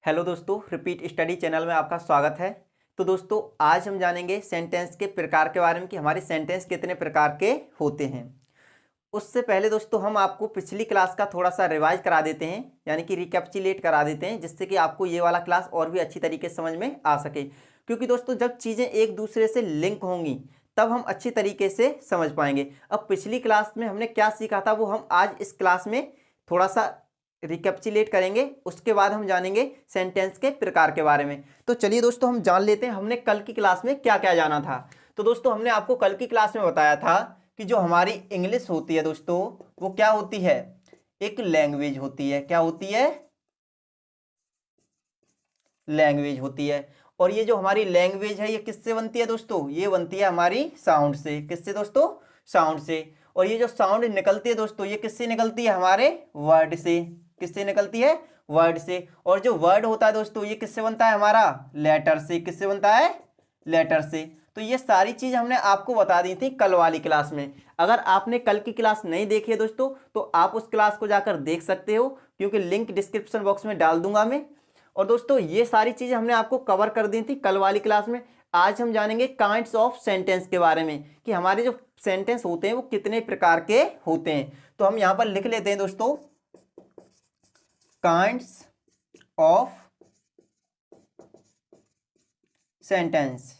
Hello दोस्तों, repeat study channel में आपका स्वागत है। तो दोस्तों आज हम जानेंगे सेंटेंस के प्रकार के बारे में कि हमारे सेंटेंस कितने प्रकार के होते हैं। उससे पहले दोस्तों हम आपको पिछली क्लास का थोड़ा सा रिवाइज करा देते हैं, यानी कि रिकैप्चुलेट करा देते हैं, जिससे कि आपको ये वाला क्लास और भी अच्छी तरीके से समझ में आ सके। क्योंकि दोस्तों जब चीज़ें एक दूसरे से लिंक होंगी तब हम अच्छी तरीके से समझ पाएंगे। अब पिछली क्लास में हमने क्या सीखा था वो हम आज इस क्लास में थोड़ा सा रिकैप्चुलेट करेंगे। उसके बाद हम जानेंगे सेंटेंस के प्रकार के बारे में। तो चलिए दोस्तों हम जान लेते हैं हमने कल की क्लास में क्या क्या जाना था। तो दोस्तों हमने आपको कल की क्लास में बताया था कि जो हमारी इंग्लिश होती है दोस्तों वो क्या होती है, एक लैंग्वेज होती है। क्या होती है? लैंग्वेज होती है। और ये जो हमारी लैंग्वेज है ये किससे बनती है दोस्तों? ये बनती है हमारी साउंड से। किससे दोस्तों? साउंड से। और ये जो साउंड निकलती है दोस्तों ये किससे निकलती है? हमारे वर्ड से। किससे निकलती है? वर्ड से। और जो वर्ड होता है दोस्तों ये किससे बनता है? हमारा लेटर से। किससे बनता है? लेटर से। तो ये सारी चीज हमने आपको बता दी थी कल वाली क्लास में। अगर आपने कल की क्लास नहीं देखी है दोस्तों तो आप उस क्लास को जाकर देख सकते हो, क्योंकि लिंक डिस्क्रिप्शन बॉक्स में डाल दूंगा मैं। और दोस्तों ये सारी चीजें हमने आपको कवर कर दी थी कल वाली क्लास में। आज हम जानेंगे काइंड्स ऑफ सेंटेंस के बारे में कि हमारे जो सेंटेंस होते हैं वो कितने प्रकार के होते हैं। तो हम यहां पर लिख लेते हैं दोस्तों, kinds of sentence.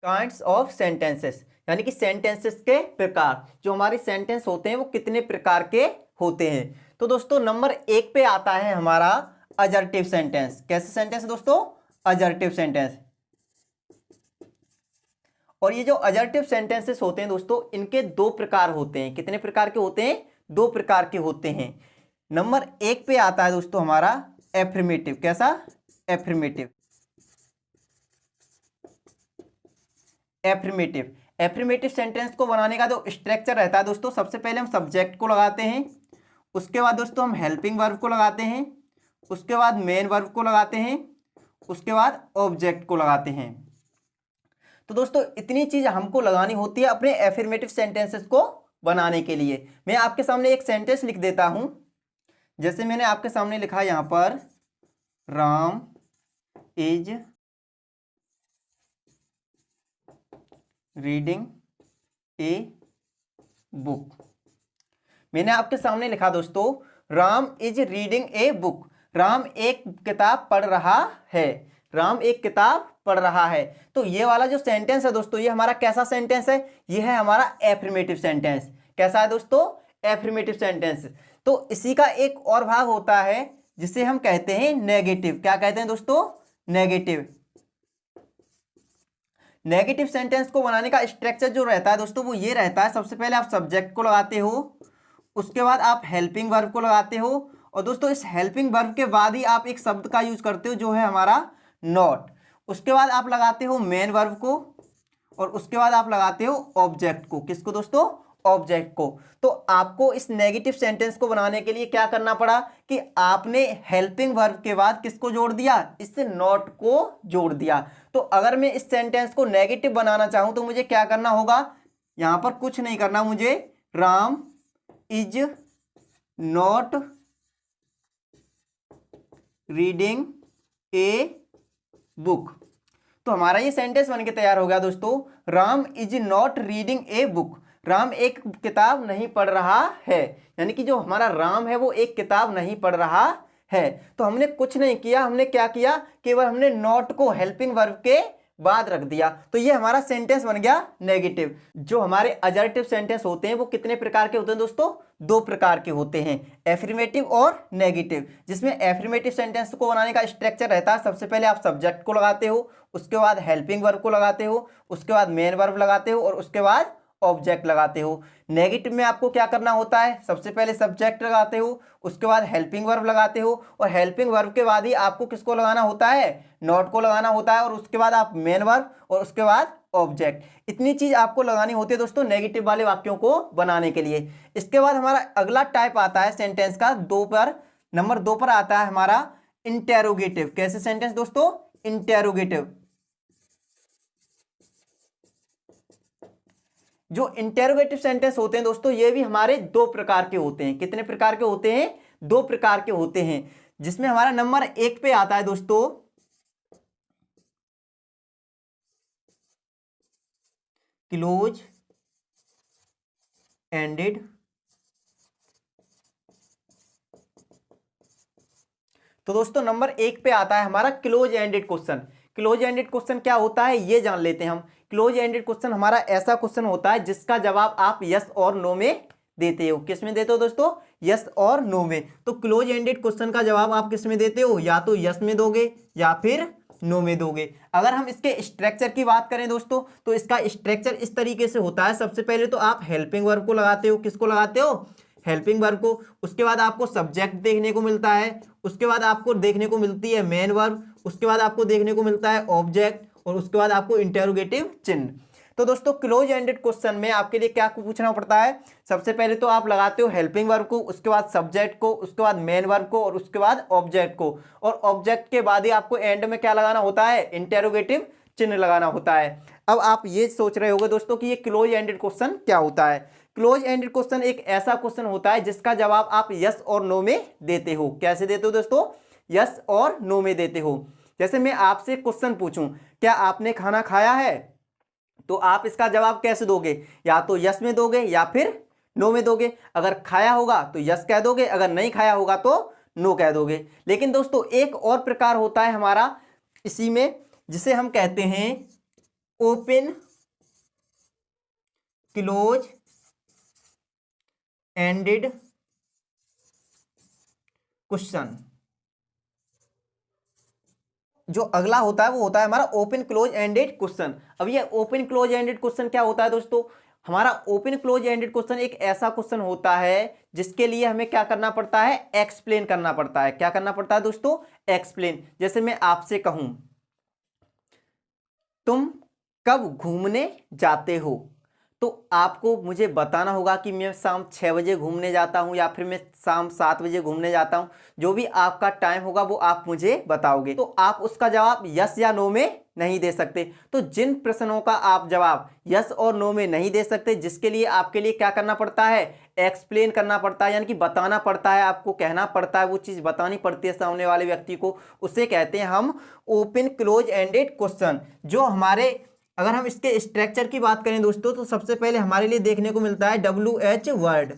Kinds of sentences यानी कि सेंटेंसेस के प्रकार। जो हमारे सेंटेंस होते हैं वो कितने प्रकार के होते हैं। तो दोस्तों नंबर 1 पे आता है हमारा अजर्टिव सेंटेंस। कैसे सेंटेंस दोस्तों? Assertive sentence. और ये जो अजर्टिव सेंटेंसेस होते हैं दोस्तों इनके दो प्रकार होते हैं। कितने प्रकार के होते हैं? दो प्रकार के होते हैं। नंबर 1 पे आता है दोस्तों हमारा एफर्मेटिव। कैसा? एफर्मेटिव। एफर्मेटिव। एफर्मेटिव सेंटेंस को बनाने का जो स्ट्रक्चर रहता है दोस्तों, सबसे पहले हम सब्जेक्ट को लगाते हैं, उसके बाद दोस्तों हम हेल्पिंग वर्ब को लगाते हैं, उसके बाद मेन वर्ब को लगाते हैं, उसके बाद ऑब्जेक्ट को लगाते हैं। तो दोस्तों इतनी चीज हमको लगानी होती है अपने एफर्मेटिव सेंटेंसेस को बनाने के लिए। मैं आपके सामने एक सेंटेंस लिख देता हूं, जैसे मैंने आपके सामने लिखा यहां पर, Ram is reading a book. मैंने आपके सामने लिखा दोस्तों, Ram is reading a book. Ram एक किताब पढ़ रहा है। राम एक किताब पढ़ रहा है। तो ये वाला जो सेंटेंस है दोस्तों ये हमारा कैसा सेंटेंस है? ये है हमारा एफर्मेटिव सेंटेंस। कैसा है दोस्तों? Affirmative sentence. तो इसी का एक और भाग होता है जिसे हम कहते हैं नेगेटिव। क्या कहते हैं दोस्तों? नेगेटिव। नेगेटिव सेंटेंस को बनाने का स्ट्रक्चर जो रहता है दोस्तों वो ये रहता है, सबसे पहले आप सब्जेक्ट को लगाते हो, उसके बाद आप हेल्पिंग वर्ब को लगाते हो, और दोस्तों इस हेल्पिंग वर्ब के बाद ही आप एक शब्द का यूज करते हो जो है हमारा नॉट। उसके बाद आप लगाते हो मेन वर्ब को, और उसके बाद आप लगाते हो ऑब्जेक्ट को। किसको दोस्तों? ऑब्जेक्ट को। तो आपको इस नेगेटिव सेंटेंस को बनाने के लिए क्या करना पड़ा कि आपने हेल्पिंग वर्ब के बाद किसको जोड़ दिया? इससे नॉट को जोड़ दिया। तो अगर मैं इस सेंटेंस को नेगेटिव बनाना चाहूं तो मुझे क्या करना होगा? यहां पर कुछ नहीं करना मुझे, Ram is not reading a book. तो हमारा ये सेंटेंस बनके तैयार हो गया दोस्तों, Ram is not reading a book. Ram एक किताब नहीं पढ़ रहा है। यानी कि जो हमारा राम है वो एक किताब नहीं पढ़ रहा है। तो हमने कुछ नहीं किया, हमने क्या किया? केवल हमने नॉट को हेल्पिंग वर्ब के बाद रख दिया। तो ये हमारा सेंटेंस बन गया नेगेटिव। जो हमारे अजर्टिव सेंटेंस होते हैं वो कितने प्रकार के होते हैं दोस्तों? दो प्रकार के होते हैं, एफर्मेटिव और नेगेटिव। जिसमें एफर्मेटिव सेंटेंस को बनाने का स्ट्रक्चर रहता है, सबसे पहले आप सब्जेक्ट को लगाते हो, उसके बाद हेल्पिंग वर्ब को लगाते हो, उसके बाद मेन वर्ब लगाते हो, और उसके बाद ऑब्जेक्ट लगाते हो। नेगेटिव में आपको क्या करना होता है? सबसे पहले सब्जेक्ट लगाते हो, उसके बाद हेल्पिंग वर्ब लगाते हो, और हेल्पिंग वर्ब के बाद ही आपको किसको लगाना होता है? नॉट को लगाना होता है, और उसके बाद आप मेन वर्ब, और उसके बाद ऑब्जेक्ट। इतनी चीज आपको लगानी होती है दोस्तों नेगेटिव वाले वाक्यों को बनाने के लिए। इसके बाद हमारा अगला टाइप आता है सेंटेंस का, नंबर 2 पर आता है हमारा इंटेरोगेटिव। कैसे सेंटेंस दोस्तों? इंटेरोगेटिव। जो इंटेरोगेटिव सेंटेंस होते हैं दोस्तों ये भी हमारे दो प्रकार के होते हैं। कितने प्रकार के होते हैं? दो प्रकार के होते हैं। जिसमें हमारा नंबर 1 पे आता है दोस्तों क्लोज एंडेड। तो दोस्तों नंबर 1 पे आता है हमारा close ended question. Close ended question क्या होता है ये जान लेते हैं हम। क्लोज एंडेड क्वेश्चन हमारा ऐसा क्वेश्चन होता है जिसका जवाब आप यस और नो में देते हो। किस में देते हो दोस्तों? यस और नो में। तो क्लोज एंडेड क्वेश्चन का जवाब आप किस में देते हो? या तो यस में दोगे या फिर नो में दोगे। अगर हम इसके स्ट्रक्चर की बात करें दोस्तों तो इसका स्ट्रक्चर इस तरीके से होता है। सबसे पहले तो आप हेल्पिंग वर्ब को लगाते हो। किसको लगाते हो? हेल्पिंग वर्ब को। उसके बाद आपको सब्जेक्ट देखने को मिलता है। उसके बाद आपको देखने को मिलती है मेन वर्ब। उसके बाद आपको देखने को मिलता है ऑब्जेक्ट और उसके बाद आपको इंटरोगेटिव चिन्ह। तो दोस्तों क्लोज एंडेड क्वेश्चन में आपके लिए क्या पूछना पड़ता है? सबसे पहले तो आप लगाते हो हेल्पिंग वर्ब को, उसके बाद सब्जेक्ट को, उसके बाद मेन वर्ब को और उसके बाद ऑब्जेक्ट को। और ऑब्जेक्ट के बाद ही आपको एंड में क्या लगाना होता है? इंटरोगेटिव चिन्ह लगाना होता है। अब आप ये सोच रहे होंगे दोस्तों कि ये क्लोज एंडेड क्वेश्चन क्या होता है। क्लोज एंडेड क्वेश्चन एक ऐसा क्वेश्चन होता है जिसका जवाब आप यस और नो में देते हो। कैसे देते हो दोस्तों? यस और नो में देते हो। जैसे मैं आपसे क्वेश्चन पूछूं, क्या आपने खाना खाया है? तो आप इसका जवाब कैसे दोगे? या तो यस में दोगे या फिर नो में दोगे। अगर खाया होगा तो यस कह दोगे, अगर नहीं खाया होगा तो नो कह दोगे। लेकिन दोस्तों एक और प्रकार होता है हमारा इसी में, जिसे हम कहते हैं ओपन क्लोज एंडेड क्वेश्चन। जो अगला होता है वो होता है हमारा ओपन क्लोज एंडेड क्वेश्चन। अब ये ओपन क्लोज एंडेड क्वेश्चन क्या होता है दोस्तों? हमारा ओपन क्लोज एंडेड क्वेश्चन एक ऐसा क्वेश्चन होता है जिसके लिए हमें क्या करना पड़ता है? एक्सप्लेन करना पड़ता है। क्या करना पड़ता है दोस्तों? एक्सप्लेन। जैसे मैं आपसे कहूं तुम कब घूमने जाते हो, तो आपको मुझे बताना होगा कि मैं शाम 6 बजे घूमने जाता हूं या फिर मैं शाम 7 बजे घूमने जाता हूं। जो भी आपका टाइम होगा वो आप मुझे बताओगे। तो आप उसका जवाब यस या नो में नहीं दे सकते। तो जिन प्रश्नों का आप जवाब यस और नो में नहीं दे सकते, जिसके लिए आपके लिए क्या करना पड़ता है? एक्सप्लेन करना पड़ता है, यानी कि बताना पड़ता है, आपको कहना पड़ता है, वो चीज़ बतानी पड़ती है सामने वाले व्यक्ति को। उसे कहते हैं हम ओपन क्लोज एंडेड क्वेश्चन। जो हमारे, अगर हम इसके स्ट्रक्चर की बात करें दोस्तों तो सबसे पहले हमारे लिए देखने को मिलता है WH वर्ड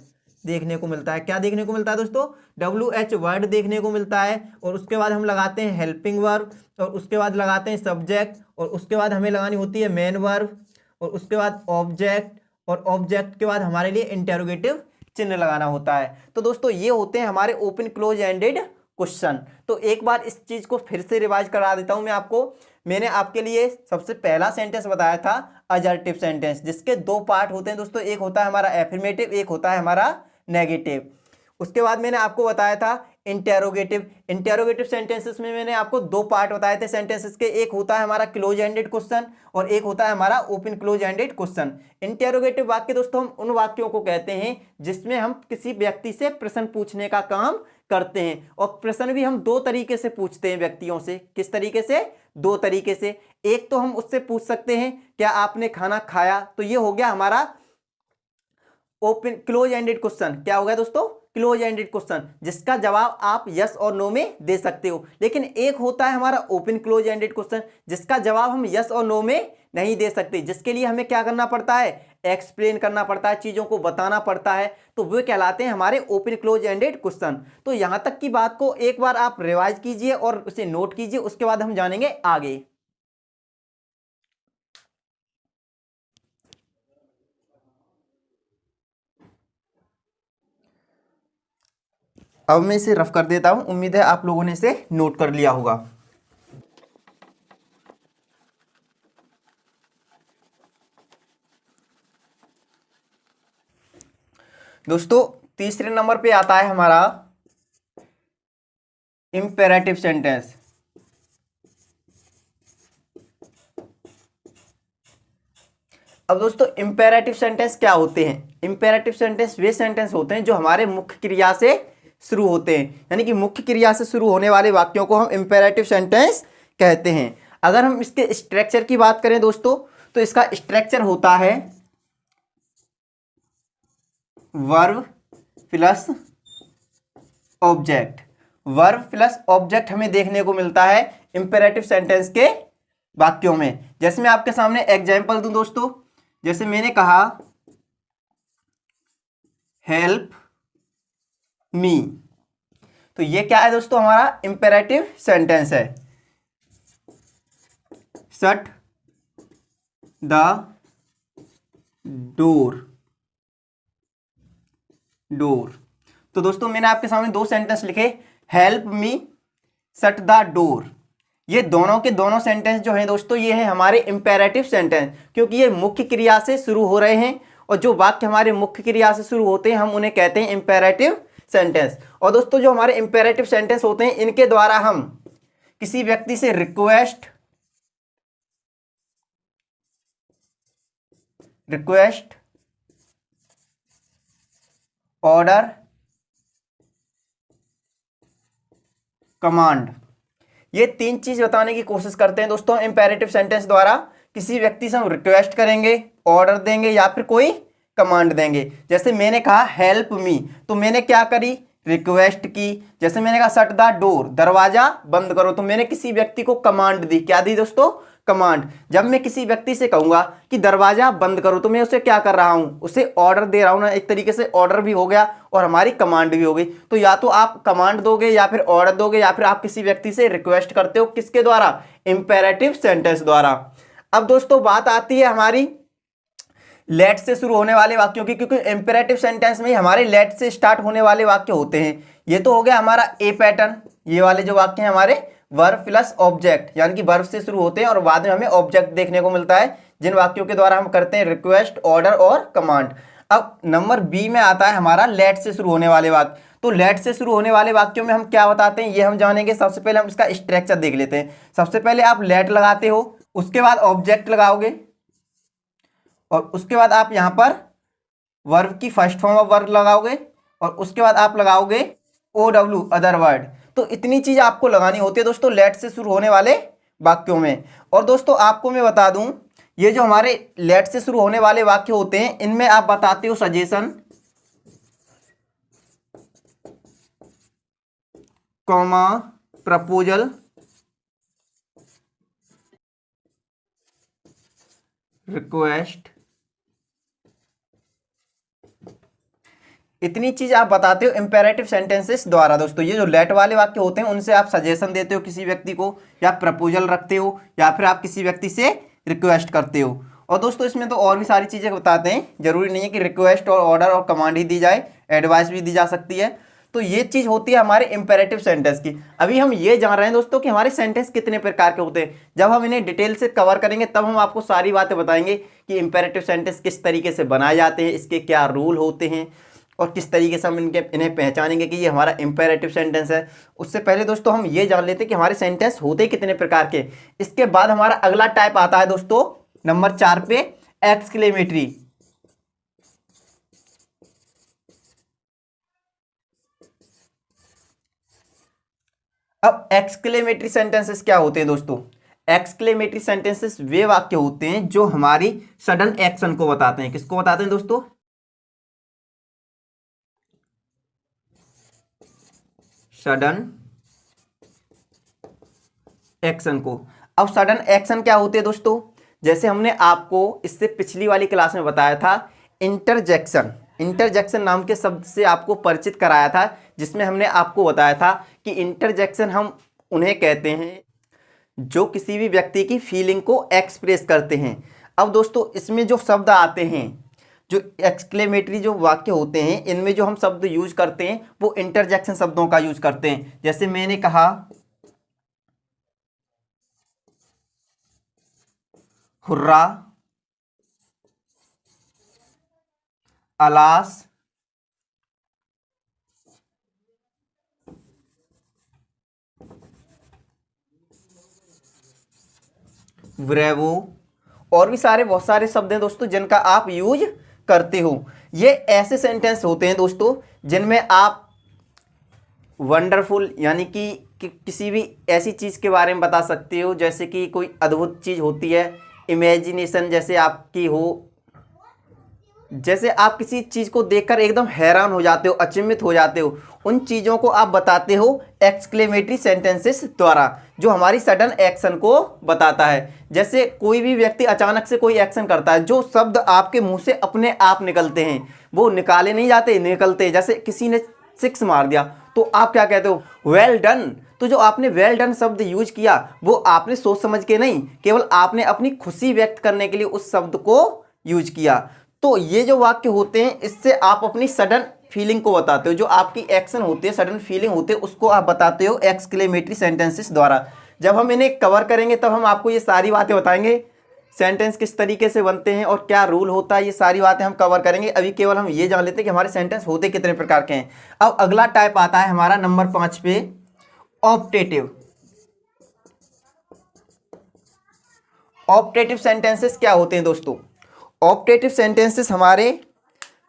देखने को मिलता है। क्या देखने को मिलता है दोस्तों? WH वर्ड देखने को मिलता है। और उसके बाद हम लगाते हैं हेल्पिंग वर्ब और उसके बाद लगाते हैं सब्जेक्ट और उसके बाद हमें लगानी होती है मेन वर्ब और उसके बाद ऑब्जेक्ट और ऑब्जेक्ट के बाद हमारे लिए इंटरोगेटिव चिन्ह लगाना होता है। तो दोस्तों ये होते हैं हमारे ओपन क्लोज एंडेड क्वेश्चन। तो एक बार इस चीज को फिर से रिवाइज करा देता हूं मैं आपको। मैंने आपके लिए सबसे पहला सेंटेंस बताया था असर्टिव सेंटेंस, जिसके दो पार्ट होते हैं दोस्तों। एक होता है हमारा एफर्मेटिव, एक होता है हमारा नेगेटिव। उसके बाद मैंने आपको बताया था इंटेरोगेटिव। इंटेरोगेटिव सेंटेंसेस में मैंने आपको दो पार्ट बताए थे सेंटेंसेस के। एक होता है हमारा क्लोज एंडेड क्वेश्चन और एक होता है हमारा open close ended question. Interrogative वाक्य दोस्तों हम उन वाक्यों को कहते हैं जिसमें हम किसी व्यक्ति से प्रश्न पूछने का काम करते हैं। और प्रश्न भी हम दो तरीके से पूछते हैं व्यक्तियों से। किस तरीके से? दो तरीके से। एक तो हम उससे पूछ सकते हैं क्या आपने खाना खाया, तो ये हो गया हमारा ओपन क्लोज एंडेड क्वेश्चन। क्या हो गया दोस्तों? क्लोज एंडेड क्वेश्चन, जिसका जवाब आप यस और नो में दे सकते हो। लेकिन एक होता है हमारा ओपन क्लोज एंडेड क्वेश्चन, जिसका जवाब हम यस और नो में नहीं दे सकते, जिसके लिए हमें क्या करना पड़ता है? एक्सप्लेन करना पड़ता है, चीजों को बताना पड़ता है। तो वो कहलाते हैं हमारे ओपन क्लोज एंडेड क्वेश्चन। तो यहां तक की बात को एक बार आप रिवाइज कीजिए और उसे नोट कीजिए, उसके बाद हम जानेंगे आगे। अब मैं इसे रफ कर देता हूं, उम्मीद है आप लोगों ने इसे नोट कर लिया होगा। दोस्तों तीसरे नंबर पे आता है हमारा इंपेरेटिव सेंटेंस। अब दोस्तों इंपेरेटिव सेंटेंस क्या होते हैं? इंपेरेटिव सेंटेंस वे सेंटेंस होते हैं जो हमारे मुख्य क्रिया से शुरू होते हैं, यानी कि मुख्य क्रिया से शुरू होने वाले वाक्यों को हम इंपेरेटिव सेंटेंस कहते हैं। अगर हम इसके स्ट्रक्चर की बात करें दोस्तों तो इसका स्ट्रक्चर होता है verb plus object. Verb plus object हमें देखने को मिलता है इंपेरेटिव सेंटेंस के वाक्यों में। जैसे मैं आपके सामने एग्जांपल दूं दोस्तों, जैसे मैंने कहा हेल्प मी, तो ये क्या है दोस्तों, हमारा इंपेरेटिव सेंटेंस है। Shut the door, door. तो दोस्तों मैंने आपके सामने दो सेंटेंस लिखे, help me, shut the door. ये दोनों के दोनों सेंटेंस जो हैं दोस्तों, ये है हमारे इंपेरेटिव सेंटेंस, क्योंकि ये मुख्य क्रिया से शुरू हो रहे हैं, और जो वाक्य हमारे मुख्य क्रिया से शुरू होते हैं हम उन्हें कहते हैं इंपेरेटिव सेंटेंस। और दोस्तों जो हमारे इंपेरेटिव सेंटेंस होते हैं, इनके द्वारा हम किसी व्यक्ति से रिक्वेस्ट, ऑर्डर, कमांड, ये तीन चीज बताने की कोशिश करते हैं दोस्तों इंपेरेटिव सेंटेंस द्वारा। किसी व्यक्ति से हम रिक्वेस्ट करेंगे, ऑर्डर देंगे या फिर कोई कमांड देंगे। जैसे मैंने कहा हेल्प मी, तो मैंने क्या करी, रिक्वेस्ट की। जैसे मैंने कहा शट द डोर, दरवाजा बंद करो, तो मैंने किसी व्यक्ति को कमांड दी। क्या दी दोस्तों, कमांड। जब मैं किसी व्यक्ति से कहूंगा कि दरवाजा बंद करो, तो मैं उसे क्या कर रहा हूं, उसे ऑर्डर दे रहा हूं ना। एक तरीके से ऑर्डर भी हो गया और हमारी कमांड भी हो गई। तो या तो आप कमांड दोगे या फिर ऑर्डर दोगे, या फिर आप किसी व्यक्ति से रिक्वेस्ट करते हो, किसके द्वारा, इंपेरेटिव सेंटेंस द्वारा। अब दोस्तों बात आती है हमारी लेट से शुरू होने वाले वाक्यों की, क्योंकि इंपेरेटिव सेंटेंस में ही हमारे लेट से स्टार्ट होने वाले वाक्य होते हैं। ये तो हो गया हमारा ए पैटर्न। ये वाले जो वाक्य हैं हमारे वर्ब प्लस ऑब्जेक्ट, यानी कि वर्ब से शुरू होते हैं और बाद में हमें ऑब्जेक्ट देखने को मिलता है, जिन वाक्यों के द्वारा हम करते हैं रिक्वेस्ट, ऑर्डर और कमांड। अब नंबर बी में आता है हमारा लेट से शुरू होने वाले वाक्य। तो लेट से शुरू होने वाले वाक्यों में हम क्या बताते हैं, ये हम जानेंगे। सबसे पहले हम इसका स्ट्रक्चर देख लेते हैं। सबसे पहले आप लेट लगाते हो, उसके बाद ऑब्जेक्ट लगाओगे, और उसके बाद आप यहां पर वर्ब की फर्स्ट फॉर्म ऑफ वर्ब लगाओगे, और उसके बाद आप लगाओगे OW अदर वर्ड। तो इतनी चीज आपको लगानी होती है दोस्तों लेट से शुरू होने वाले वाक्यों में। और दोस्तों आपको मैं बता दूं, ये जो हमारे लेट से शुरू होने वाले वाक्य होते हैं, इनमें आप बताते हो सजेशन, कॉमा, प्रपोजल, रिक्वेस्ट, इतनी चीज आप बताते हो इंपेरेटिव सेंटेंसेस द्वारा। दोस्तों ये जो लेट वाले वाक्य होते हैं, उनसे आप सजेशन देते हो किसी व्यक्ति को, या प्रपोजल रखते हो, या फिर आप किसी व्यक्ति से रिक्वेस्ट करते हो। और दोस्तों इसमें तो और भी सारी चीजें बताते हैं, जरूरी नहीं है कि रिक्वेस्ट और ऑर्डर और कमांड ही दी जाए, एडवाइस भी दी जा सकती है। तो ये चीज होती है हमारे इंपेरेटिव सेंटेंस की। अभी हम ये जान रहे हैं दोस्तों कि हमारे सेंटेंस कितने प्रकार के होते हैं। जब हम इन्हें डिटेल से कवर करेंगे तब हम आपको सारी बातें बताएंगे कि इंपेरेटिव सेंटेंस किस तरीके से बनाए जाते हैं, इसके क्या रूल होते हैं, और किस तरीके से हम इन्हें पहचानेंगे कि ये हमारा इंपेरेटिव सेंटेंस है। उससे पहले दोस्तों हम ये जान लेते हैं कि हमारे सेंटेंस होते कितने प्रकार के। इसके बाद हमारा अगला टाइप आता है दोस्तों नंबर 4 पे, एक्सक्लेमेटरी। अब एक्सक्लेमेटरी सेंटेंसेस क्या होते हैं दोस्तों, एक्सक्लेमेटरी सेंटेंसेस वे वाक्य होते हैं जो हमारी सडन एक्शन को बताते हैं। किसको बताते हैं दोस्तों, सडन एक्शन को। अब सडन एक्शन क्या होते हैं दोस्तों, जैसे हमने आपको इससे पिछली वाली क्लास में बताया था, इंटरजेक्शन, इंटरजेक्शन नाम के शब्द से आपको परिचित कराया था, जिसमें हमने आपको बताया था कि इंटरजेक्शन हम उन्हें कहते हैं जो किसी भी व्यक्ति की फीलिंग को एक्सप्रेस करते हैं। अब दोस्तों इसमें जो शब्द आते हैं, जो एक्सक्लेमेटरी जो वाक्य होते हैं, इनमें जो हम शब्द यूज करते हैं वो इंटरजेक्शन शब्दों का यूज करते हैं। जैसे मैंने कहा हुर्रा, अलास, ब्रेवो, और भी बहुत सारे शब्द हैं दोस्तों जिनका आप यूज करते हो। ये ऐसे सेंटेंस होते हैं दोस्तों जिनमें आप वंडरफुल यानी कि किसी भी ऐसी चीज़ के बारे में बता सकते हो, जैसे कि कोई अद्भुत चीज़ होती है, इमेजिनेशन जैसे आपकी हो, जैसे आप किसी चीज़ को देखकर एकदम हैरान हो जाते हो, अचंभित हो जाते हो, उन चीज़ों को आप बताते हो एक्सक्लेमेटरी सेंटेंसेस द्वारा, जो हमारी सडन एक्शन को बताता है। जैसे कोई भी व्यक्ति अचानक से कोई एक्शन करता है, जो शब्द आपके मुंह से अपने आप निकलते हैं, वो निकाले नहीं जाते, निकलते। जैसे किसी ने 6 मार दिया तो आप क्या कहते हो, वेल डन। तो जो आपने वेल डन शब्द यूज किया वो आपने सोच समझ के नहीं, केवल आपने अपनी खुशी व्यक्त करने के लिए उस शब्द को यूज किया। तो ये जो वाक्य होते हैं, इससे आप अपनी सडन फीलिंग को बताते हो, जो आपकी एक्शन होती है, सडन फीलिंग होती है, उसको आप बताते हो एक्सक्लेमेटरी सेंटेंसेस द्वारा। जब हम इन्हें कवर करेंगे तब हम आपको ये सारी बातें बताएंगे, सेंटेंस किस तरीके से बनते हैं और क्या रूल होता है, ये सारी बातें हम कवर करेंगे। अभी केवल हम ये जान लेते हैं कि हमारे सेंटेंस होते कितने प्रकार के हैं। अब अगला टाइप आता है हमारा नंबर 5 पे, ऑप्टेटिव। ऑप्टेटिव सेंटेंसेस क्या होते हैं दोस्तों? ऑप्टेटिव सेंटेंसेस हमारे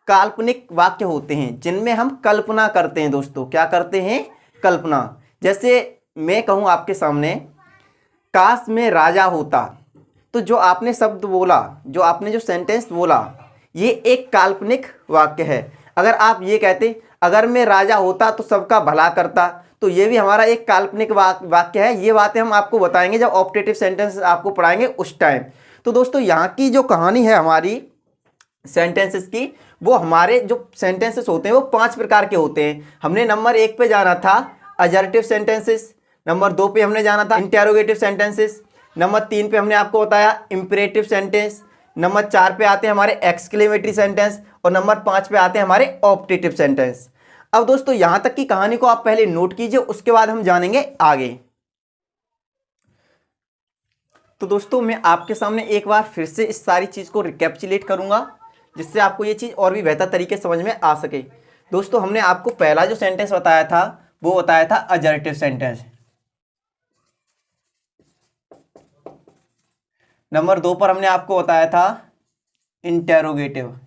काल्पनिक वाक्य होते हैं, जिनमें हम कल्पना करते हैं दोस्तों। क्या करते हैं? कल्पना। जैसे मैं कहूँ आपके सामने, काश मैं राजा होता, तो जो आपने शब्द बोला, जो आपने जो सेंटेंस बोला, ये एक काल्पनिक वाक्य है। अगर आप ये कहते अगर मैं राजा होता तो सबका भला करता, तो ये भी हमारा एक काल्पनिक वाक्य है। ये बातें हम आपको बताएंगे जब ऑप्टेटिव सेंटेंस आपको पढ़ाएंगे उस टाइम। तो दोस्तों यहाँ की जो कहानी है हमारी सेंटेंसेस की, वो हमारे जो सेंटेंसेस होते हैं वो 5 प्रकार के होते हैं। हमने नंबर 1 पे जाना था अजर्टिव सेंटेंसेस, नंबर 2 पे हमने जाना था इंटेरोगेटिव सेंटेंसेस, नंबर 3 पे हमने आपको बताया इंपरेटिव सेंटेंस, नंबर 4 पे आते हैं हमारे एक्सक्लेमेटरी सेंटेंस, और नंबर 5 पे आते हैं हमारे ऑप्टेटिव सेंटेंस। अब दोस्तों यहाँ तक की कहानी को आप पहले नोट कीजिए, उसके बाद हम जानेंगे आगे। तो दोस्तों मैं आपके सामने एक बार फिर से इस सारी चीज़ को रिकैप्चुलेट करूंगा, जिससे आपको ये चीज़ और भी बेहतर तरीके से समझ में आ सके। दोस्तों हमने आपको पहला जो सेंटेंस बताया था वो बताया था अजर्टिव सेंटेंस। नंबर 2 पर हमने आपको बताया था इंटेरोगेटिव।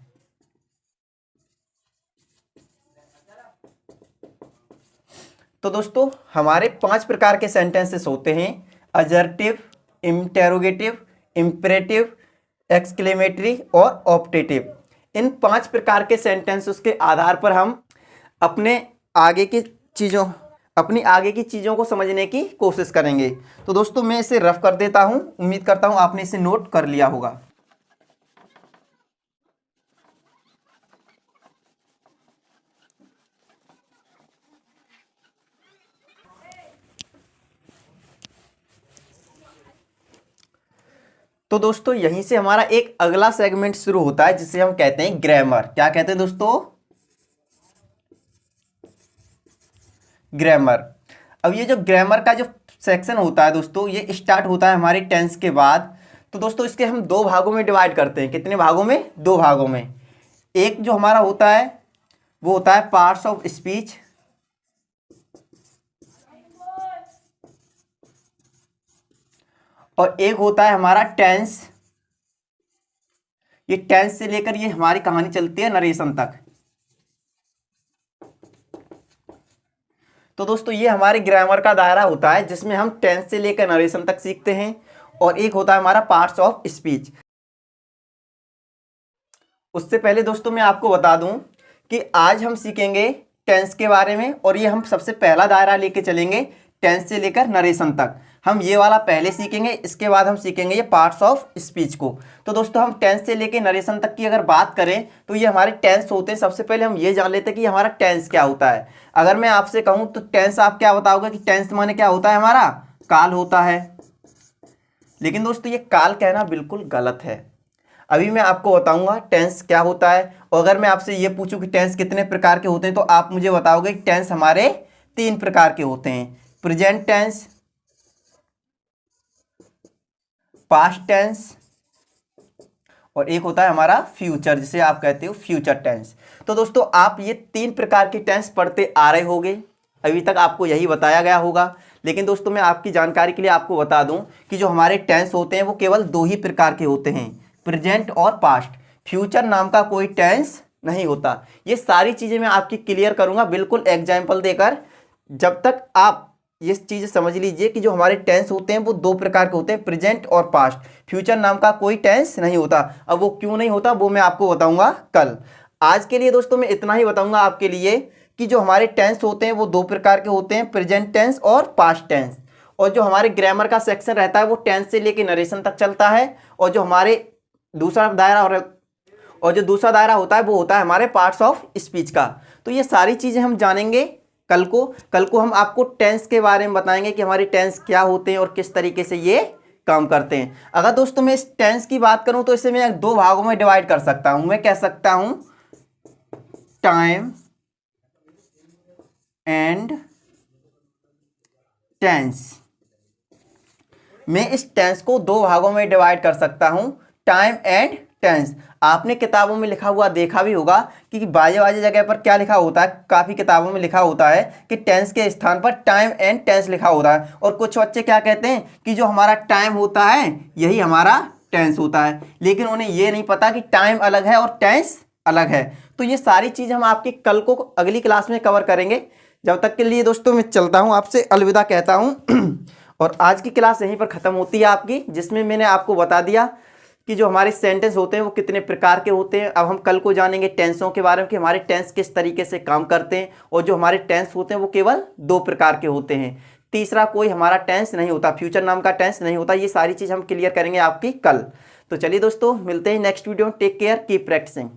तो दोस्तों हमारे 5 प्रकार के सेंटेंसेस होते हैं, अजर्टिव, इंटेरोगेटिव, इंपरेटिव, एक्सक्लेमेटरी और ऑप्टेटिव। इन 5 प्रकार के सेंटेंसेस के आधार पर हम अपनी आगे की चीज़ों को समझने की कोशिश करेंगे। तो दोस्तों मैं इसे रफ कर देता हूं, उम्मीद करता हूं आपने इसे नोट कर लिया होगा। तो दोस्तों यहीं से हमारा एक अगला सेगमेंट शुरू होता है, जिसे हम कहते हैं ग्रामर। क्या कहते हैं दोस्तों? ग्रामर। अब ये जो ग्रामर का जो सेक्शन होता है दोस्तों, ये स्टार्ट होता है हमारे टेंस के बाद। तो दोस्तों इसके हम 2 भागों में डिवाइड करते हैं। कितने भागों में? 2 भागों में। एक जो हमारा होता है वो होता है पार्ट्स ऑफ स्पीच, और एक होता है हमारा टेंस। ये टेंस से लेकर ये हमारी कहानी चलती है नरेशन तक। तो दोस्तों ये हमारे ग्रामर का दायरा होता है, जिसमें हम टेंस से लेकर नरेशन तक सीखते हैं, और एक होता है हमारा पार्ट्स ऑफ स्पीच। उससे पहले दोस्तों मैं आपको बता दूं कि आज हम सीखेंगे टेंस के बारे में, और ये हम सबसे पहला दायरा लेके चलेंगे टेंस से लेकर नरेशन तक। हम ये वाला पहले सीखेंगे, इसके बाद हम सीखेंगे ये पार्ट्स ऑफ स्पीच को। तो दोस्तों हम टेंस से लेकर नरेशन तक की अगर बात करें तो ये हमारे टेंस होते हैं। सबसे पहले हम ये जान लेते हैं कि हमारा टेंस क्या होता है। अगर मैं आपसे कहूँ तो टेंस, आप क्या बताओगे कि टेंस माने क्या होता है? हमारा काल होता है। लेकिन दोस्तों ये काल कहना बिल्कुल गलत है। अभी मैं आपको बताऊंगा टेंस क्या होता है, और अगर मैं आपसे ये पूछूं कि टेंस कितने प्रकार के होते हैं, तो आप मुझे बताओगे कि टेंस हमारे 3 प्रकार के होते हैं, प्रेजेंट टेंस, पास्ट टेंस, और एक होता है हमारा फ्यूचर, जिसे आप कहते हो फ्यूचर टेंस। तो दोस्तों आप ये 3 प्रकार के टेंस पढ़ते आ रहे होंगे, अभी तक आपको यही बताया गया होगा। लेकिन दोस्तों मैं आपकी जानकारी के लिए आपको बता दूं कि जो हमारे टेंस होते हैं वो केवल 2 ही प्रकार के होते हैं, प्रेजेंट और पास्ट। फ्यूचर नाम का कोई टेंस नहीं होता। ये सारी चीज़ें मैं आपकी क्लियर करूंगा बिल्कुल एग्जाम्पल देकर। जब तक आप ये चीज़ समझ लीजिए कि जो हमारे टेंस होते हैं वो दो प्रकार के होते हैं, प्रेजेंट और पास्ट। फ्यूचर नाम का कोई टेंस नहीं होता। अब वो क्यों नहीं होता वो मैं आपको बताऊंगा कल। आज के लिए दोस्तों मैं इतना ही बताऊंगा आपके लिए कि जो हमारे टेंस होते हैं वो दो प्रकार के होते हैं, प्रेजेंट टेंस और पास्ट टेंस। और जो हमारे ग्रामर का सेक्शन रहता है वो टेंस से लेके नरेशन तक चलता है। और जो हमारे दूसरा दायरा और जो दूसरा दायरा होता है वो होता है हमारे पार्ट्स ऑफ स्पीच का। तो ये सारी चीज़ें हम जानेंगे कल को हम आपको टेंस के बारे में बताएंगे कि हमारी टेंस क्या होते हैं और किस तरीके से ये काम करते हैं। अगर दोस्तों मैं इस टेंस की बात करूं तो इसे मैं दो भागों में डिवाइड कर सकता हूं। मैं कह सकता हूं टाइम एंड टेंस। मैं इस टेंस को दो भागों में डिवाइड कर सकता हूं, टाइम एंड टेंस। आपने किताबों में लिखा हुआ देखा भी होगा कि बाजे बाजे जगह पर क्या लिखा होता है, काफ़ी किताबों में लिखा होता है कि टेंस के स्थान पर टाइम एंड टेंस लिखा होता है। और कुछ बच्चे क्या कहते हैं कि जो हमारा टाइम होता है यही हमारा टेंस होता है, लेकिन उन्हें ये नहीं पता कि टाइम अलग है और टेंस अलग है। तो ये सारी चीज़ हम आपकी कल को अगली क्लास में कवर करेंगे। जब तक के लिए दोस्तों मैं चलता हूँ, आपसे अलविदा कहता हूँ। और आज की क्लास यहीं पर ख़त्म होती है आपकी, जिसमें मैंने आपको बता दिया कि जो हमारे सेंटेंस होते हैं वो कितने प्रकार के होते हैं। अब हम कल को जानेंगे टेंसों के बारे में कि हमारे टेंस किस तरीके से काम करते हैं। और जो हमारे टेंस होते हैं वो केवल दो प्रकार के होते हैं, तीसरा कोई हमारा टेंस नहीं होता, फ्यूचर नाम का टेंस नहीं होता। ये सारी चीज़ हम क्लियर करेंगे आपकी कल। तो चलिए दोस्तों मिलते हैं next video. Take care, keep practising.